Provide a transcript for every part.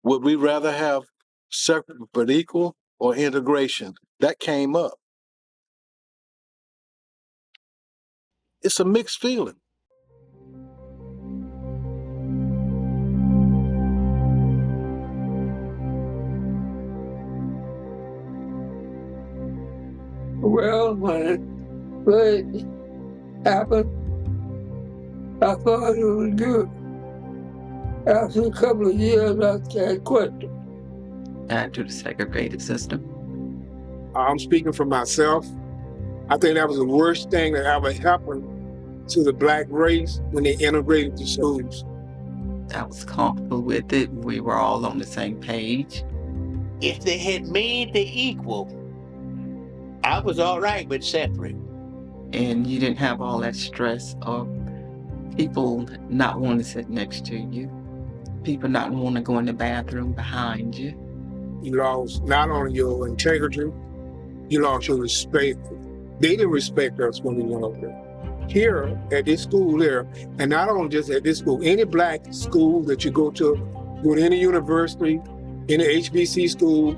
Would we rather have separate but equal or integration? That came up. It's a mixed feeling. Well, when it first happened, I thought it was good. After a couple of years, I had questions. Add to the segregated system. I'm speaking for myself. I think that was the worst thing that ever happened to the black race when they integrated the schools. I was comfortable with it. We were all on the same page. If they had made the equal, I was all right with separate. And you didn't have all that stress of people not wanting to sit next to you, people not wanting to go in the bathroom behind you. You lost not only your integrity, you lost your respect. They didn't respect us when we went over there. Here at this school here, and not only just at this school, any black school that you go to any university, any HBC school,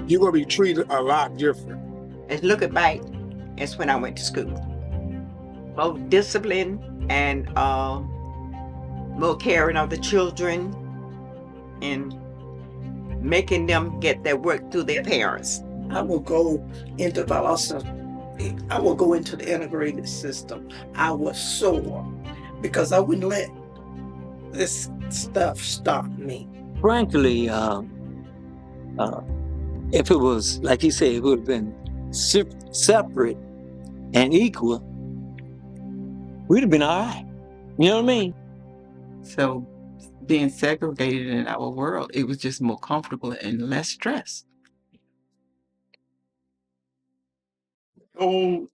you're gonna be treated a lot different. And looking back, it's when I went to school. Both discipline and more caring of the children and making them get their work through their parents. I will go into valdosta. I will go into the integrated system. I was sore because I wouldn't let this stuff stop me. Frankly, if it was, like you said, it would have been separate and equal, we'd have been all right. You know what I mean? So being segregated in our world, it was just more comfortable and less stress. Old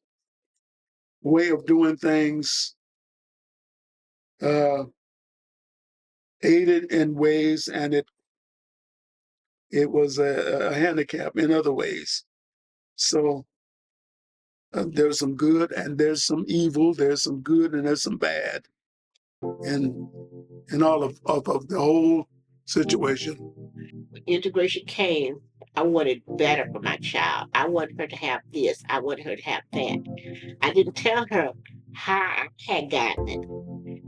way of doing things aided in ways, and it was a handicap in other ways. So there's some good and there's some evil, there's some good and there's some bad, and all of the whole situation. When integration came, I wanted better for my child. I wanted her to have this. I wanted her to have that. I didn't tell her how I had gotten it.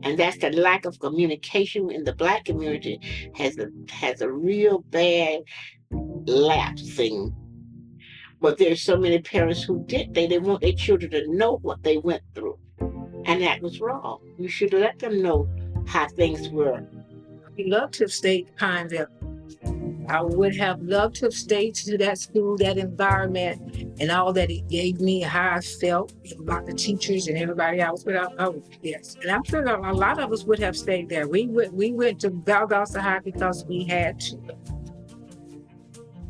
And that's the lack of communication in the black community has a real bad lapsing. But there's so many parents who they didn't want their children to know what they went through. And that was wrong. You should let them know how things were. We loved to have stayed Pinevale. I would have loved to have stayed to that school, that environment, and all that it gave me, how I felt about the teachers and everybody else. Oh, yes. And I'm sure that a lot of us would have stayed there. We went to valdosta High because we had to.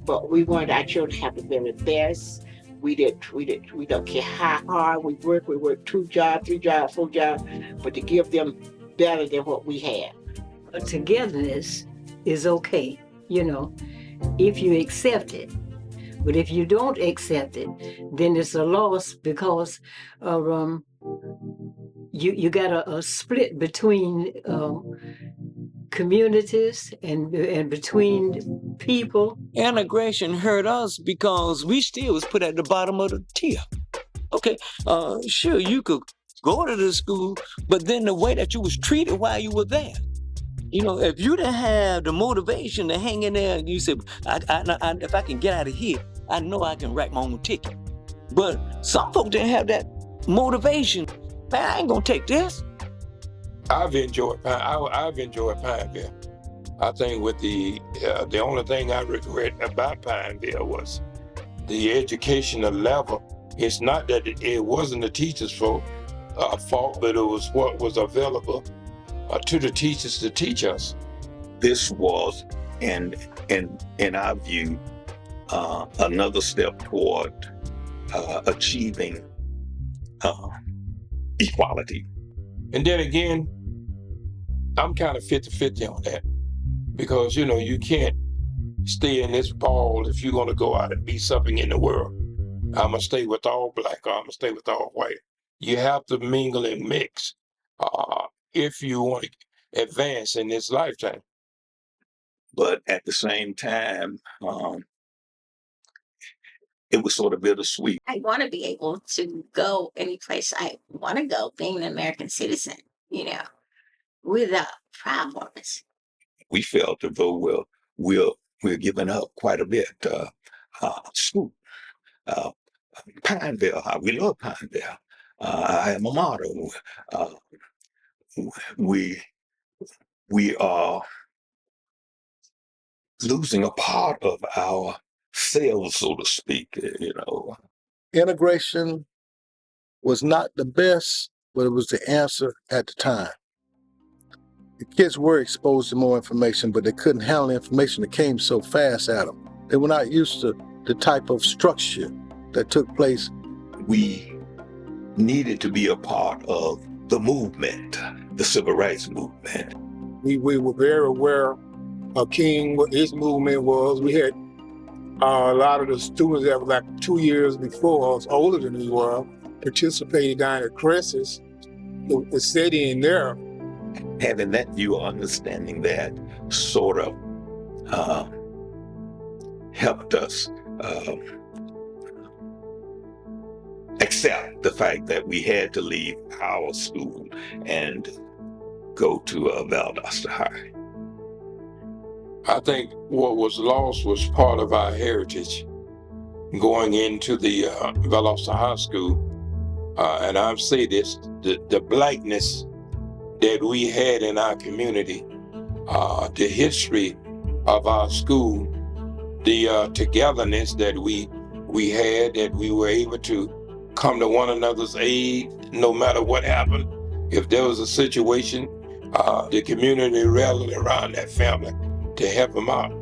But we wanted our children to have the very best. We don't care how hard we work 2 jobs, 3 jobs, 4 jobs, but to give them better than what we had. Togetherness is okay, if you accept it. But if you don't accept it, then it's a loss because you got a split between communities and between people. Integration hurt us because we still was put at the bottom of the tier. Okay, sure, you could go to the school, but then the way that you was treated while you were there. If you didn't have the motivation to hang in there, and you said, if I can get out of here, I know I can write my own ticket. But some folks didn't have that motivation. Man, I ain't gonna take this. I've enjoyed Pinevale. I think with the only thing I regret about Pinevale was the educational level. It's not that it wasn't the teachers' fault, but it was what was available to the teachers to teach us. This was, in our view, another step toward achieving equality. And then again, I'm kind of 50-50 on that, because you can't stay in this ball if you're going to go out and be something in the world. I'm going to stay with all black, or I'm going to stay with all white. You have to mingle and mix if you want to advance in this lifetime. but at the same time, it was sort of bittersweet. I want to be able to go any place I want to go, being an American citizen, without problems. We felt as though we're giving up quite a bit. School, uh, Pinevale, we love Pinevale. I am a model. We are losing a part of our selves, so to speak. Integration was not the best, but it was the answer at the time. The kids were exposed to more information, but they couldn't handle the information that came so fast at them. They were not used to the type of structure that took place. We needed to be a part of the movement, the civil rights movement. We were very aware of King, what his movement was. We had a lot of the students that were like 2 years before us, older than we were, participated down at Cresses, the city in there. Having that view, understanding that sort of helped us accept the fact that we had to leave our school and go to Valdosta High. I think what was lost was part of our heritage going into the Valdosta High School. And I'll say this, the blackness that we had in our community, the history of our school, the togetherness that we had, that we were able to come to one another's aid no matter what happened. If there was a situation, the community rallied around that family to help them out.